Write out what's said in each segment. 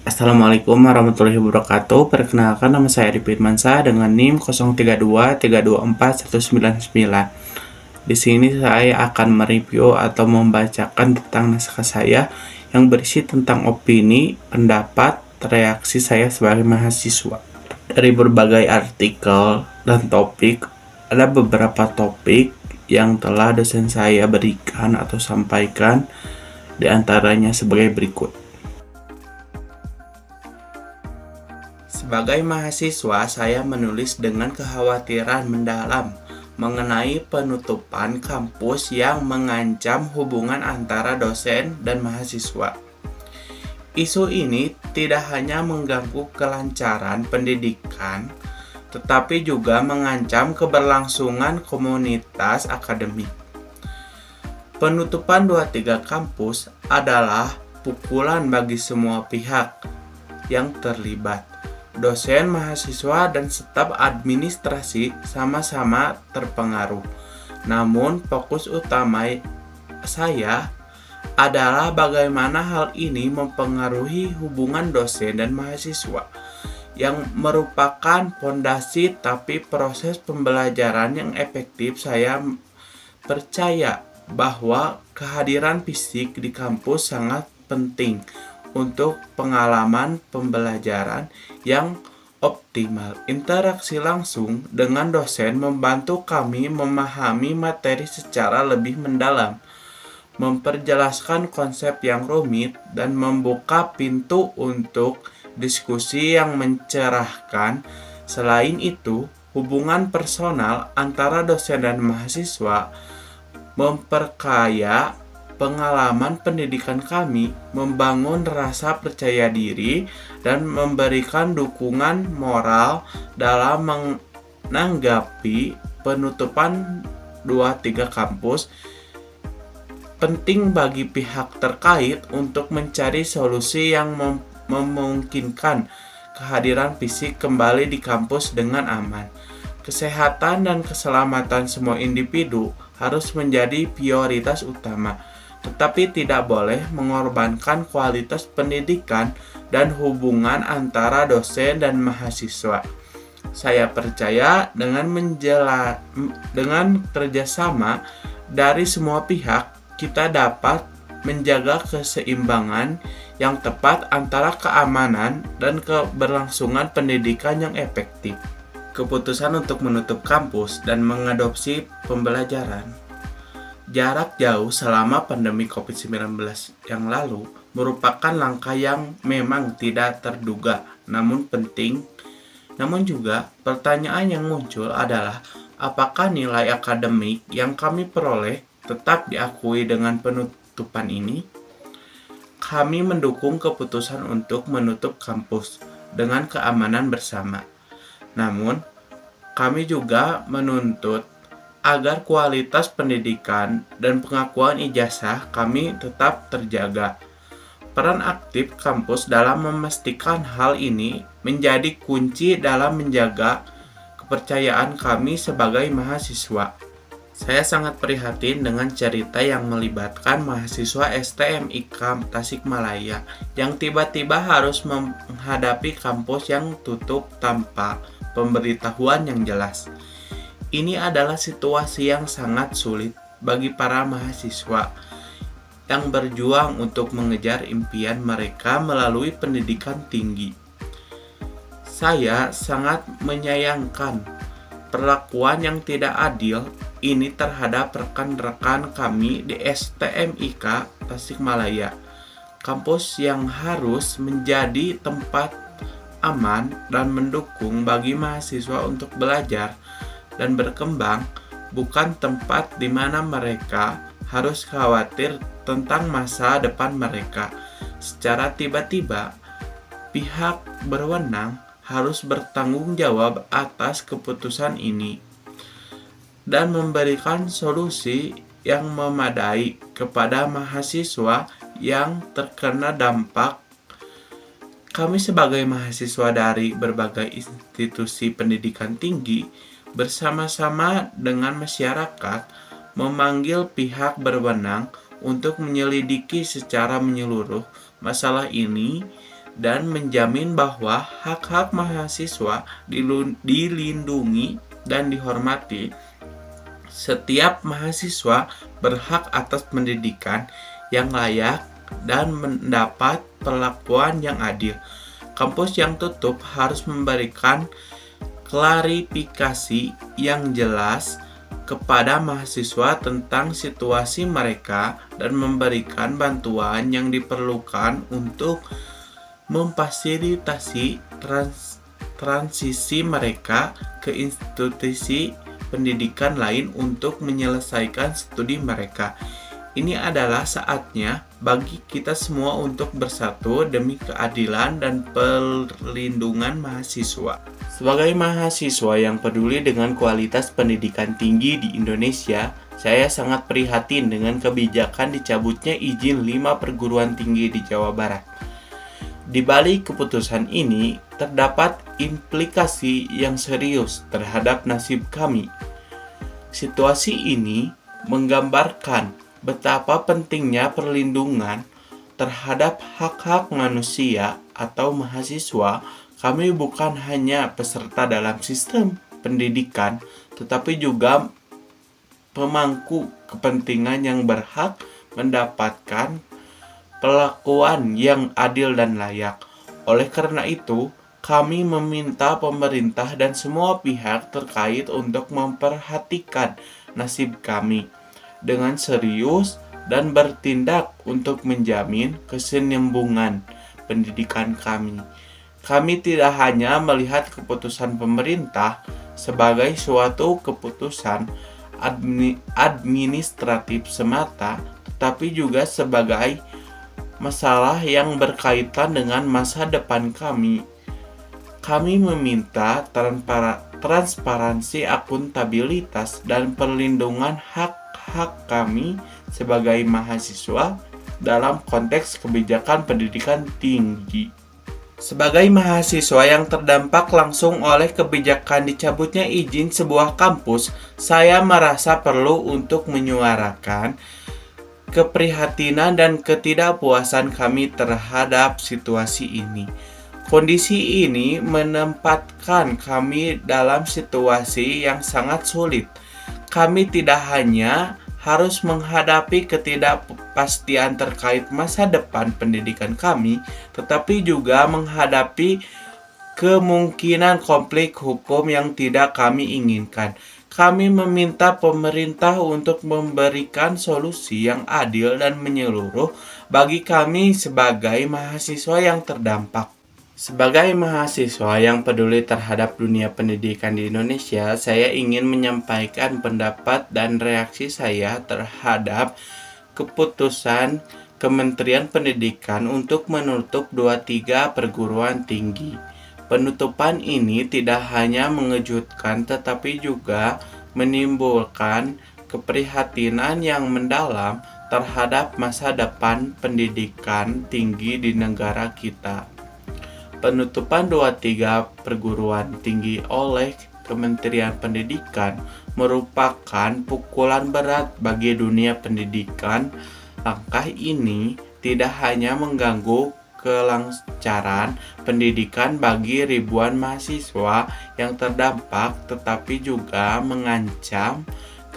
Assalamualaikum warahmatullahi wabarakatuh. Perkenalkan, nama saya Arif Firmansyah dengan NIM 0323241999. Di sini saya akan mereview atau membacakan tentang naskah saya yang berisi tentang opini, pendapat, reaksi saya sebagai mahasiswa. Dari berbagai artikel dan topik, ada beberapa topik yang telah dosen saya berikan atau sampaikan, di antaranya sebagai berikut. Sebagai mahasiswa, saya menulis dengan kekhawatiran mendalam mengenai penutupan kampus yang mengancam hubungan antara dosen dan mahasiswa. Isu ini tidak hanya mengganggu kelancaran pendidikan, tetapi juga mengancam keberlangsungan komunitas akademik. Penutupan 2-3 kampus adalah pukulan bagi semua pihak yang terlibat. Dosen, mahasiswa, dan staf administrasi sama-sama terpengaruh. Namun, fokus utama saya adalah bagaimana hal ini mempengaruhi hubungan dosen dan mahasiswa yang merupakan fondasi, tapi proses pembelajaran yang efektif. Saya percaya bahwa kehadiran fisik di kampus sangat penting untuk pengalaman pembelajaran yang optimal. Interaksi langsung dengan dosen membantu kami memahami materi secara lebih mendalam, memperjelaskan konsep yang rumit, dan membuka pintu untuk diskusi yang mencerahkan. Selain itu, hubungan personal antara dosen dan mahasiswa memperkaya pengalaman pendidikan kami, membangun rasa percaya diri, dan memberikan dukungan moral dalam menanggapi penutupan 2-3 kampus. Penting bagi pihak terkait untuk mencari solusi yang memungkinkan kehadiran fisik kembali di kampus dengan aman. Kesehatan dan keselamatan semua individu harus menjadi prioritas utama, tetapi tidak boleh mengorbankan kualitas pendidikan dan hubungan antara dosen dan mahasiswa. Saya percaya dengan kerjasama dari semua pihak, kita dapat menjaga keseimbangan yang tepat antara keamanan dan keberlangsungan pendidikan yang efektif. Keputusan untuk menutup kampus dan mengadopsi pembelajaran jarak jauh selama pandemi COVID-19 yang lalu merupakan langkah yang memang tidak terduga, namun penting. Namun juga pertanyaan yang muncul adalah, apakah nilai akademik yang kami peroleh tetap diakui dengan penutupan ini? Kami mendukung keputusan untuk menutup kampus dengan keamanan bersama. Namun, kami juga menuntut agar kualitas pendidikan dan pengakuan ijazah kami tetap terjaga. Peran aktif kampus dalam memastikan hal ini menjadi kunci dalam menjaga kepercayaan kami sebagai mahasiswa. Saya sangat prihatin dengan cerita yang melibatkan mahasiswa STMIK Tasikmalaya yang tiba-tiba harus menghadapi kampus yang tutup tanpa pemberitahuan yang jelas. Ini adalah situasi yang sangat sulit bagi para mahasiswa yang berjuang untuk mengejar impian mereka melalui pendidikan tinggi. Saya sangat menyayangkan perlakuan yang tidak adil ini terhadap rekan-rekan kami di STMIK Tasikmalaya, kampus yang harus menjadi tempat aman dan mendukung bagi mahasiswa untuk belajar dan berkembang, bukan tempat di mana mereka harus khawatir tentang masa depan mereka. Secara tiba-tiba, pihak berwenang harus bertanggung jawab atas keputusan ini dan memberikan solusi yang memadai kepada mahasiswa yang terkena dampak. Kami sebagai mahasiswa dari berbagai institusi pendidikan tinggi bersama-sama dengan masyarakat memanggil pihak berwenang untuk menyelidiki secara menyeluruh masalah ini dan menjamin bahwa hak-hak mahasiswa dilindungi dan dihormati. Setiap mahasiswa berhak atas pendidikan yang layak dan mendapat perlakuan yang adil. Kampus yang tutup harus memberikan klarifikasi yang jelas kepada mahasiswa tentang situasi mereka dan memberikan bantuan yang diperlukan untuk memfasilitasi transisi mereka ke institusi pendidikan lain untuk menyelesaikan studi mereka. Ini adalah saatnya bagi kita semua untuk bersatu demi keadilan dan perlindungan mahasiswa. Sebagai mahasiswa yang peduli dengan kualitas pendidikan tinggi di Indonesia, saya sangat prihatin dengan kebijakan dicabutnya izin 5 perguruan tinggi di Jawa Barat. Di balik keputusan ini, terdapat implikasi yang serius terhadap nasib kami. Situasi ini menggambarkan betapa pentingnya perlindungan terhadap hak-hak manusia atau mahasiswa. Kami bukan hanya peserta dalam sistem pendidikan, tetapi juga pemangku kepentingan yang berhak mendapatkan perlakuan yang adil dan layak. Oleh karena itu, kami meminta pemerintah dan semua pihak terkait untuk memperhatikan nasib kami dengan serius dan bertindak untuk menjamin kesinambungan pendidikan kami. Kami tidak hanya melihat keputusan pemerintah sebagai suatu keputusan administratif semata, tetapi juga sebagai masalah yang berkaitan dengan masa depan kami. Kami meminta transparansi, akuntabilitas, dan perlindungan hak-hak kami sebagai mahasiswa dalam konteks kebijakan pendidikan tinggi. Sebagai mahasiswa yang terdampak langsung oleh kebijakan dicabutnya izin sebuah kampus, saya merasa perlu untuk menyuarakan keprihatinan dan ketidakpuasan kami terhadap situasi ini. Kondisi ini menempatkan kami dalam situasi yang sangat sulit. Kami tidak hanya harus menghadapi ketidakpastian terkait masa depan pendidikan kami, tetapi juga menghadapi kemungkinan konflik hukum yang tidak kami inginkan. Kami meminta pemerintah untuk memberikan solusi yang adil dan menyeluruh bagi kami sebagai mahasiswa yang terdampak. Sebagai mahasiswa yang peduli terhadap dunia pendidikan di Indonesia, saya ingin menyampaikan pendapat dan reaksi saya terhadap keputusan Kementerian Pendidikan untuk menutup 23 perguruan tinggi. Penutupan ini tidak hanya mengejutkan tetapi juga menimbulkan keprihatinan yang mendalam terhadap masa depan pendidikan tinggi di negara kita. Penutupan 23 perguruan tinggi oleh Kementerian Pendidikan merupakan pukulan berat bagi dunia pendidikan. Langkah ini tidak hanya mengganggu kelancaran pendidikan bagi ribuan mahasiswa yang terdampak, tetapi juga mengancam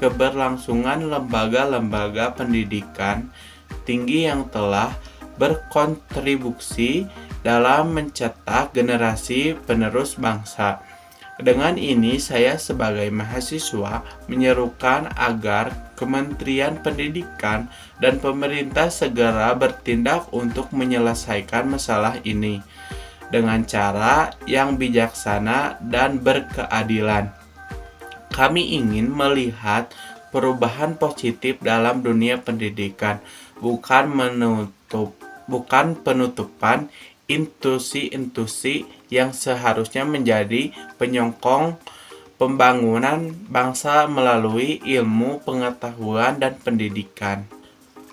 keberlangsungan lembaga-lembaga pendidikan tinggi yang telah berkontribusi dalam mencetak generasi penerus bangsa. Dengan ini, saya sebagai mahasiswa menyerukan agar Kementerian Pendidikan dan pemerintah segera bertindak untuk menyelesaikan masalah ini dengan cara yang bijaksana dan berkeadilan. Kami ingin melihat perubahan positif dalam dunia pendidikan, bukan penutupan institusi yang seharusnya menjadi penyokong pembangunan bangsa melalui ilmu, pengetahuan, dan pendidikan.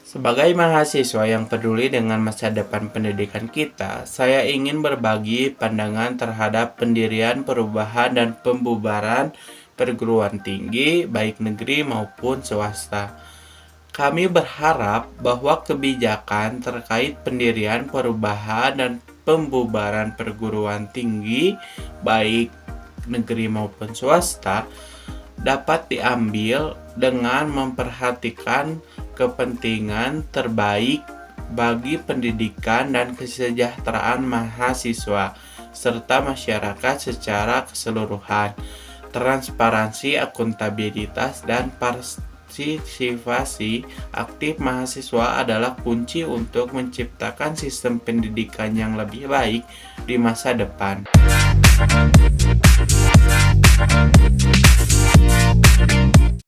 Sebagai mahasiswa yang peduli dengan masa depan pendidikan kita, saya ingin berbagi pandangan terhadap pendirian, perubahan, dan pembubaran perguruan tinggi, baik negeri maupun swasta. Kami berharap bahwa kebijakan terkait pendirian, perubahan, dan pembubaran perguruan tinggi, baik negeri maupun swasta, dapat diambil dengan memperhatikan kepentingan terbaik bagi pendidikan dan kesejahteraan mahasiswa serta masyarakat secara keseluruhan. Transparansi, akuntabilitas, dan partisipasi aktif mahasiswa adalah kunci untuk menciptakan sistem pendidikan yang lebih baik di masa depan.